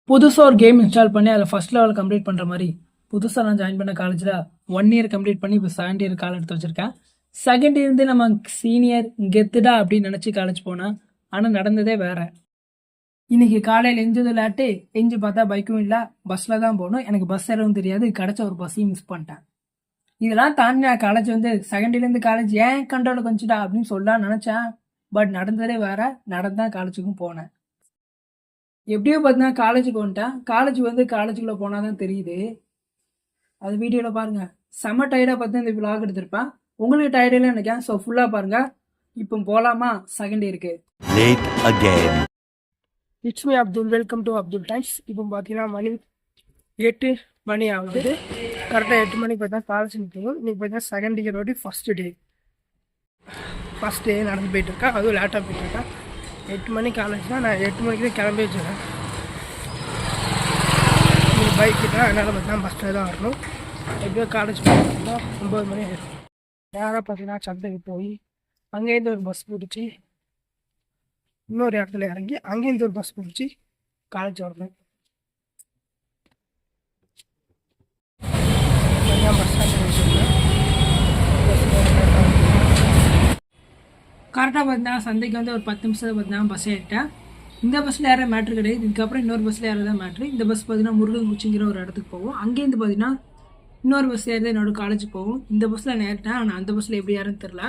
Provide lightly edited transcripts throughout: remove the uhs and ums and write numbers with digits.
புதுசாக ஒரு game install பண்ணி அதில் ஃபர்ஸ்ட் லெவல் கம்ப்ளீட் பண்ணுற மாதிரி புதுசாக நான் ஜாயின் பண்ண காலேஜில் 1 இயர் கம்ப்ளீட் பண்ணி இப்போ செகண்ட் இயர் கால் எடுத்து வச்சுருக்கேன். செகண்ட் இயர் இருந்து நம்ம சீனியர் கெத்துடா அப்படின்னு நினச்சி காலேஜ் போனேன். ஆனால் நடந்ததே வேற. இன்னைக்கு காலையில் எஞ்சது விளையாட்டு எஞ்சி பார்த்தா பைக்கும் இல்லை, பஸ்ஸில் தான் போகணும். எனக்கு பஸ் எதுவும் தெரியாது, கிடச்ச ஒரு பஸ்ஸையும் மிஸ் பண்ணிட்டேன். இதெல்லாம் தாண்டி நான் காலேஜ் வந்து செகண்ட் இயர்லேருந்து காலேஜ் ஏன் கண்ட்ரோலுக்கு வந்துச்சுடா அப்படின்னு சொல்லலாம்னு நினச்சேன். பட் நடந்ததே வேற. நடந்தான் காலேஜுக்கும் போனேன். எப்படியோ பார்த்தீங்கன்னா காலேஜுக்கு வந்துட்டேன். காலேஜுக்குள்ளே போனால் தான் தெரியுது. அது வீடியோவில் பாருங்கள். செம்ம டயர்டாக பார்த்து இந்த விலாக் எடுத்திருப்பேன். உங்களுக்கு டயர்டில் நினைக்கிறேன். ஸோ ஃபுல்லாக பாருங்கள். இப்போ போகலாமா செகண்ட் இயருக்கு. It's me Abdul. Welcome to Abdul times. இப்போ பார்த்தீங்கன்னா மணி 8 மணி ஆகுது. கரெக்டாக 8 மணிக்கு பார்த்தா காலேஜ் நிற்கணும். இன்றைக்கி பார்த்தீங்கன்னா செகண்ட் இயரோட ஃபஸ்ட் டே நடந்து போயிட்டுருக்கேன். அதுவும் லேட்டாக போயிட்டுருக்கேன். 8 மணி காலேஜ் தான். நான் 8 மணிக்கு தான் கிளம்பி வச்சுருக்கேன். பைக்கு தான், அதனால் பார்த்தீங்கன்னா பஸ்ஸில் தான் வரணும். எப்படியோ காலேஜ் போகிறோம்னா 9 மணி ஆகிடும். நேராக பார்த்தீங்கன்னா சந்தைக்கு போய் அங்கேருந்து ஒரு பஸ் பிடிச்சி இன்னொரு இடத்துல இறங்கி அங்கேருந்து ஒரு பஸ் பிடிச்சி காலேஜ் வரணும். பஸ் கரெக்டாக பார்த்தீங்கன்னா சந்தைக்கு வந்து ஒரு 10 நிமிஷத்தில் பார்த்தீங்கன்னா பஸ் ஏறிட்டேன். இந்த பஸ்ஸில் ஏற மேட்ரு கிடையாது. இதுக்கப்புறம் இன்னொரு பஸ்ஸில் ஏறதான் மேட்ரு. இந்த பஸ் பார்த்தீங்கன்னா முருகன்குச்சிங்கிற ஒரு இடத்துக்கு போகும். அங்கேருந்து பார்த்தீங்கன்னா இன்னொரு பஸ் ஏறதான் என்னோட காலேஜுக்கு போகும். இந்த பஸ்ஸில் நேரிட்டேன். ஆனால் அந்த பஸ்ஸில் எப்படி யாருன்னு தெரில.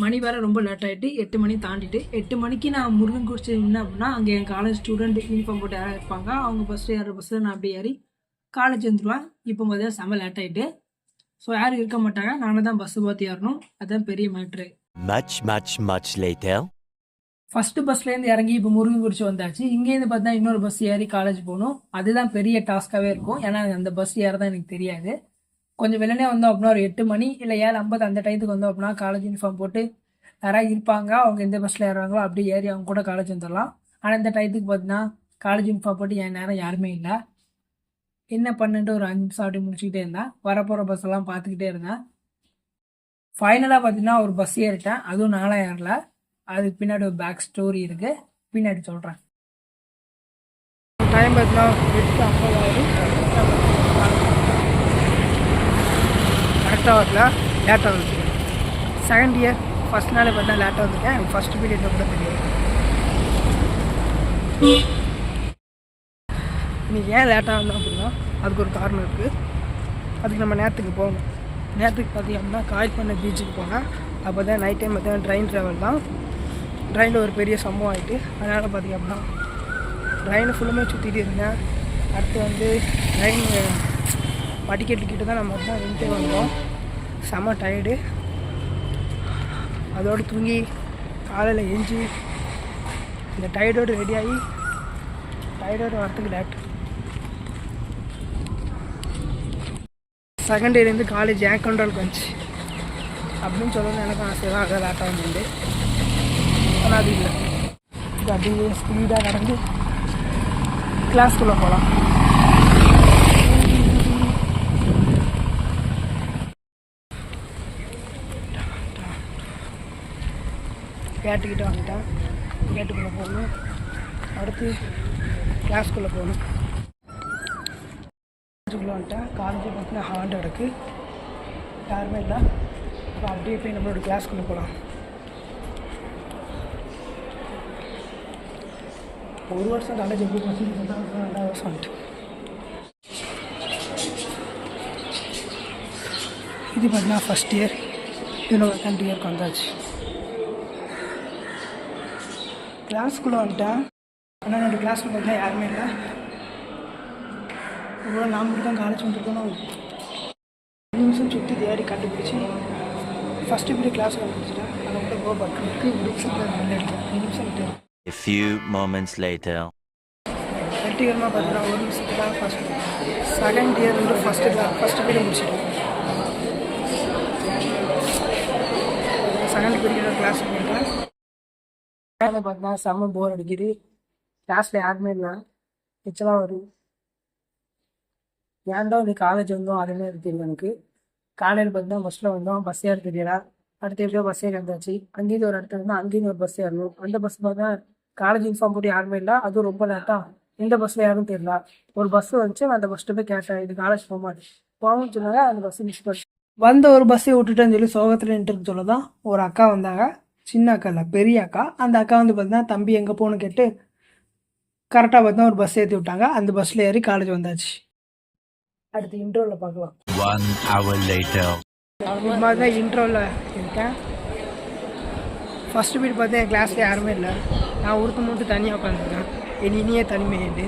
மணி வேறு ரொம்ப லேட் ஆகிட்டு 8 மணி தாண்டிட்டு 8 மணிக்கு நான் முருகன்குச்சி என்ன அப்படின்னா அங்கே என் காலேஜ் ஸ்டூடெண்ட் யூனிஃபார்ம் போட்டு யாராவது இருப்பாங்க. அவங்க பஸ்ஸில் ஏற பஸ்ஸில் நான் அப்படி ஏறி காலேஜ் வந்துடுவேன். இப்போ பார்த்தீங்கன்னா செம்ம லேட் ஆகிட்டு. ஸோ யாரும் இருக்க மாட்டாங்க. நானே தான் பஸ்ஸு பார்த்து ஏறணும். அதுதான் பெரிய மேட்ரு. ஃபஸ்ட்டு பஸ்லேருந்து இறங்கி இப்போ முருகன்குறிச்சி வந்தாச்சு. இங்கேருந்து பார்த்தா இன்னொரு பஸ் ஏறி காலேஜ் போகணும். அதுதான் பெரிய டாஸ்க்காகவே இருக்கும். ஏன்னா அந்த பஸ் ஏறதான் எனக்கு தெரியாது. கொஞ்சம் வெள்ளனே வந்தோம் அப்படின்னா ஒரு 8 மணி இல்லை 7:50 அந்த டயத்துக்கு வந்தோம் அப்படின்னா காலேஜ் யூனிஃபார்ம் போட்டு யாராவது இருப்பாங்க. அவங்க எந்த பஸ்ஸில் ஏறுறாங்களோ அப்படி ஏறி அவங்க கூட காலேஜ் வந்துடலாம். ஆனால் இந்த டயத்துக்கு பார்த்தீங்கன்னா காலேஜ் யூனிஃபார்ம் போட்டு என் நேரம் யாருமே இல்லை. என்ன பண்ணுன்ட்டு ஒரு 5 நிமிஷம் அப்படி முடிச்சுக்கிட்டே இருந்தேன். வரப்போகிற பஸ் எல்லாம் பார்த்துக்கிட்டே இருந்தேன். ஃபைனலாக பார்த்தீங்கன்னா ஒரு பஸ் ஏறிட்டேன். அதுவும் நாளாக ஏறல. அதுக்கு பின்னாடி ஒரு பேக் ஸ்டோரி இருக்குது, பின்னாடி சொல்கிறேன். டைம் பார்த்தீங்கன்னா 8:50 கரெக்டாக வரல, லேட்டாக வந்துருக்கேன். செகண்ட் இயர் ஃபஸ்ட் நாள் பார்த்தா லேட்டாக வந்துருக்கேன். எனக்கு ஃபஸ்ட்டு பீரியடில் கூட தெரியும். இன்னைக்கு ஏன் லேட்டாக வந்தோம் அப்படின்னா அதுக்கு ஒரு காரணம் இருக்குது. அதுக்கு நம்ம நேரத்துக்கு போகணும். நேரத்துக்கு பார்த்தீங்கன்னா காயல்பண்ணை பீச்சுக்கு போனேன். அப்போ தான் நைட் டைம் பார்த்தீங்கன்னா ட்ரெயின் ட்ராவல் தான். ட்ரெயினில் ஒரு பெரிய சம்பவம் ஆகிட்டு அதனால் பார்த்திங்க அப்படின்னா ட்ரெயினை ஃபுல்லுமே சுற்றிட்டு இருந்தேன். அடுத்து வந்து ட்ரெயின் படிக்கட்டுக்கிட்ட தான் நம்ம தான் நின்றுட்டே வந்தோம். செம்ம டயர்டு. அதோடு தூங்கி காலையில் எஞ்சி இந்த டயர்டோடு ரெடியாகி டயர்டோடு வரத்துக்கு லேட். செகண்ட் இயர்லேருந்து காலேஜ் ஏன் கண்ட்ரோலுக்கு வந்துச்சு அப்படின்னு சொல்லணும்னு எனக்கு ஆசை தான். அதை லேட்டாக வந்து ஆனால் அது இல்லை. இது அப்படியே ஸ்பீடாக நடந்து கிளாஸ்குள்ளே போகலாம். கேட்டுக்கிட்ட வந்துட்டேன். கேட்டுக்குள்ளே போகணும். அடுத்து கிளாஸ்குள்ளே போகணும். காலேஜுக்குள்ளே வந்துட்டேன். காலேஜ் பார்த்தீங்கன்னா ஹார்ட் இருக்குது, யாருமே இல்லை. அப்புறம் அப்படியே போய் நம்மளோட கிளாஸ்குள்ளே போகலாம். ஒரு வருஷம் காலேஜ் எப்படி போச்சு, 2 வருஷம் வந்துட்டு. இது பார்த்தீங்கன்னா ஃபஸ்ட் இயர். இன்னொரு செகண்ட் இயருக்கு வந்தாச்சு. கிளாஸ்க்குள்ளே வந்துட்டேன். ஆனால் என்னோடய கிளாஸில் பார்த்தீங்கன்னா யாருமே இல்லை. ஒரு நான் மட்டும் தான் காலேஜ் வந்துருக்கணும். 2 நிமிஷம் சுற்றி தேடி கண்டுபிடிச்சி ஃபஸ்ட்டு பீரியட் கிளாஸில் வந்துச்சுட்டேன். அதை மட்டும் கோ பட்டுருக்கு. 1 நிமிஷத்தில் வெளில எடுத்தேன். 2 நிமிஷம் விட்டு A few moments later. வெற்றிகரமாக பார்த்தீங்கன்னா 1 நிமிஷத்தில் ஃபஸ்ட் செகண்ட் இயர் வந்து ஃபஸ்ட்டு பீரியட் முடிச்சிட்டேன். செகண்ட் பீரியட் கிளாஸ் போயிட்டேன். பார்த்தீங்கன்னா செம்ம போர் அடிக்குது. கிளாஸில் யாருமே இல்லை, எச்சலாம் வருது. ஏன்டா இந்த காலேஜ் வந்தோம் அதுவுமே தெரியல எனக்கு. காலையில் பார்த்தீங்கன்னா பஸ்ஸில் வந்தோம், பஸ் ஏற தெரியல. அடுத்து எப்படியோ பஸ் ஏறி வந்தாச்சு. அங்கேருந்து ஒரு இடத்துல இருந்தால் அங்கேருந்து ஒரு பஸ் ஏறணும். அந்த பஸ் பார்த்தா காலேஜ் யூனிஃபார்ம் போட்டு யாருமே இல்லை. அதுவும் ரொம்ப லேட்டாக எந்த பஸ்ஸில் யாரும் தெரியல. ஒரு பஸ் வந்துச்சு, நான் அந்த பஸ்ட்டு போய் கேட்டேன், இது காலேஜ் போக மாட்டேன் போகணும்னு சொன்னாங்க. அந்த பஸ்ஸை மிஸ் பண்ணி வந்த ஒரு பஸ்ஸை விட்டுட்டேன்னு சொல்லி சோகத்தில் நின்றுட்டு சொல்ல தான் ஒரு அக்கா வந்தாங்க. சின்ன அக்கா இல்லை, பெரிய அக்கா. அந்த அக்கா வந்து பார்த்தீங்கன்னா தம்பி எங்கே போகணும்னு கேட்டு கரெக்டாக பார்த்தா ஒரு பஸ் ஏற்றி விட்டாங்க. அந்த பஸ்ஸில் ஏறி காலேஜ் வந்தாச்சு. அடுத்து இன்ட்ரோவில் பார்க்கலாம். 1 hour later. இது மாதிரி தான் இன்ட்ரோவில் இருக்கேன். ஃபஸ்ட்டு பீரியட் பார்த்தா என் கிளாஸில் யாருமே இல்லை. நான் ஒருத்தர் மட்டும் தனியாக உட்காந்துருக்கேன், என் இனியே தனிமையிட்டு.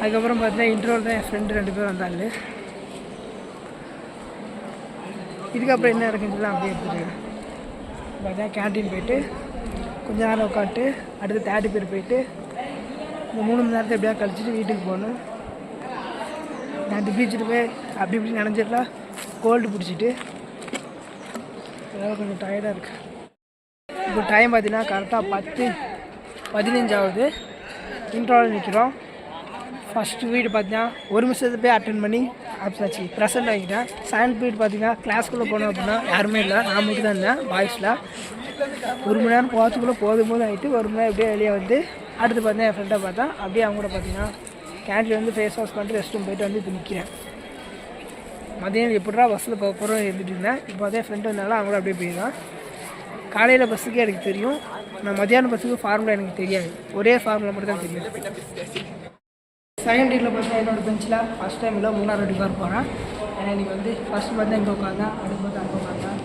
அதுக்கப்புறம் பார்த்தீங்கன்னா இன்ட்ரோவில் தான் என் ஃப்ரெண்டு 2 பேர் வந்தாள். இதுக்கப்புறம் என்ன இருக்குன்னு அப்படியே எடுத்துருக்கேன். பார்த்தா கேன்டீன் போயிட்டு கொஞ்ச நேரம் உட்காந்துட்டு அடுத்து 3rd பீரியட் போயிட்டு இந்த 3 மணி நேரத்தை எப்படியா கழிச்சிட்டு வீட்டுக்கு போகணும். நான் பீச்சிட்டு போய் அப்படி இப்படி நினைஞ்சிடலாம், கோல்டு பிடிச்சிட்டு அதாவது கொஞ்சம் டயர்டாக இருக்குது. இப்போ டைம் பார்த்தீங்கன்னா கரெக்டாக 10:15 ஆகுது. இன்ட்ரோவில் நிற்கிறோம். ஃபஸ்ட்டு பீரியட் பார்த்தீங்கன்னா 1 நிமிஷத்தை போய் அட்டன் பண்ணி ஆப்ஸாச்சு ப்ரெசென்ட் ஆகிட்டேன். 2nd பீரியட் பார்த்தீங்கன்னா கிளாஸ்க்குள்ளே போனோம் அப்படின்னா யாருமே இல்லை, நான் மட்டும் தான் இருந்தேன் பாய்ஸில். 1 மணி நேரம் போகிறதுக்குள்ளே போதும் ஆகிட்டு 1 மணி நேரம் எப்படியே வெளியே வந்து அடுத்து பார்த்தீங்கன்னா என் ஃப்ரெண்டை பார்த்தேன். அப்படியே அவங்க கூட பார்த்தீங்கன்னா கேன்டீன் வந்து ஃபேஸ் வாஷ் பண்ணிட்டு ரெஸ்ட் ரூம் போயிட்டு வந்து இப்போ நிற்கிறேன். மதியம் எப்படா பஸ்ஸில் போக போகிறோம் இருந்துட்டு இருந்தேன். இப்போ அதே ஃப்ரெண்டு வந்தாலும் அவங்க கூட அப்படியே போயிடுவேன். காலையில் பஸ்ஸுக்கே எனக்கு தெரியும், நான் மதியானம் பஸ்ஸுக்கு ஃபார்முலா எனக்கு தெரியாது, ஒரே ஃபார்முலா மட்டும் தான் தெரியும். 2nd இயரில் பார்த்தீங்கன்னா என்னோடய பெஞ்சில் ஃபஸ்ட் டைம் இல்லை 3rd வாட்டி உட்கார போகிறேன். ஏன்னா இன்றைக்கி வந்து ஃபஸ்ட்டு பார்த்தா இங்கே உட்காந்தேன், அடுத்து பார்த்தா அங்கே உட்காந்தேன்.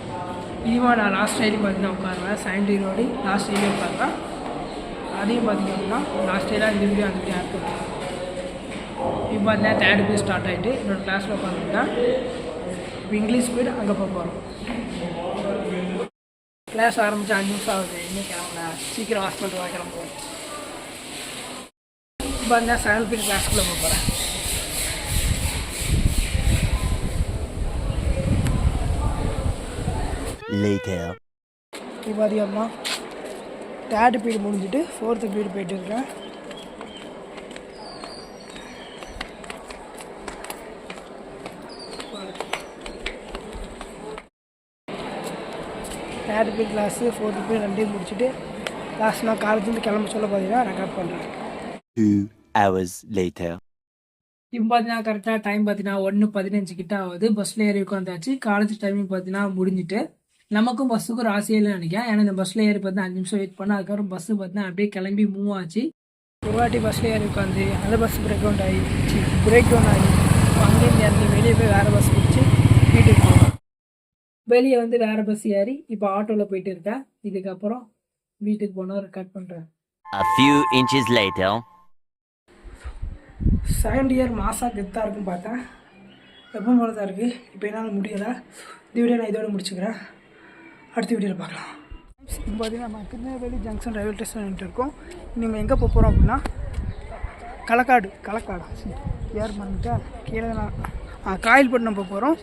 இதுவாக நான் லாஸ்ட் டைம் பார்த்தீங்கன்னா உட்காருவேன். 2nd இயரோடு லாஸ்ட் டைமே உட்காருவேன். அதையும் பார்த்தீங்க அப்படின்னா லாஸ்ட் டைலாக இந்த வீடியோ அந்த வீடியோ ஆட் பண்ணுவேன். இப்போ பார்த்தீங்கன்னா 3rd பீரியட் ஸ்டார்ட் ஆகிட்டு என்னோடய கிளாஸில் உட்காந்துருக்கேன். இப்போ இங்கிலீஷ் பீரியட் அங்கே போக போகிறோம். கிளாஸ் ஆரம்பித்து 5 நிமிஷம் ஆகுது, இன்னும் கிளம்பல, சீக்கிரம் வாஷ் பண்ணிட்டு கிளம்புவோம். இப்போ பார்த்தீங்கன்னா 7th பீரியட் கிளாஸ்க்குள்ளே போக போகிறேன். Later. இப்போ பார்த்தீங்கன்னா 3rd பீரியட் முடிஞ்சுட்டு 4th பீரியட் போயிட்டு இருக்கேன். Third period class 4th period 2 முடிச்சுட்டு கிளாஸ் நான் காலேஜ்லேருந்து கிளம்ப சொல்ல பார்த்தீங்கன்னா ரெக்கார்ட் பண்ணுறேன். 2 hours later. இப்போ பார்த்தீங்கன்னா கரெக்டாக டைம் பார்த்தீங்கன்னா 1:15 கிட்ட ஆகுது. பஸ்ஸில் ஏறி உட்காந்தாச்சு. காலேஜ் டைமிங் பார்த்தீங்கன்னா முடிஞ்சிட்டு நமக்கும் பஸ்ஸுக்கு ஒரு ஆசையில் நினைக்கிறேன். ஏன்னா இந்த பஸ்ஸில் ஏறி பார்த்தீங்கன்னா 5 நிமிஷம் வெயிட் பண்ணால் அதுக்கப்புறம் பஸ்ஸு பார்த்தீங்கன்னா அப்படியே கிளம்பி மூவ் ஆச்சு. ஒரு வாட்டி பஸ்ஸில் ஏறி உட்காந்து அந்த பஸ் பிரேக் டவுன் ஆகி அங்கேருந்து இறங்கி வெளியே போய் வேறு பஸ் பிடிச்சி வீட்டுக்கு போவோம். வெளியே வந்து வேறு பஸ் ஏறி இப்போ ஆட்டோவில் போயிட்டு இருக்கேன். இதுக்கப்புறம் வீட்டுக்கு போனால் ரெக்கார்ட் பண்ணுறேன். A few inches later. 2nd year மாதம் கெத்தாக இருக்குன்னு பார்த்தேன். எப்பவும் போல தான் இருக்குது. இப்போ என்னால் முடியலை. இந்த வீடியோ நான் இதோட முடிச்சுக்கிறேன். அடுத்த வீடியோவில் பார்க்கலாம். இப்போ பார்த்தீங்கன்னா நம்ம திருநெல்வேலி ஜங்ஷன் ரயில்வே ஸ்டேஷன் இருக்கோம். நீங்கள் எங்கே போக போகிறோம் அப்படின்னா களக்காடு ஏர் பண்ணிட்டா கீழே நான் காயல்பட்டினம் போக போகிறோம்.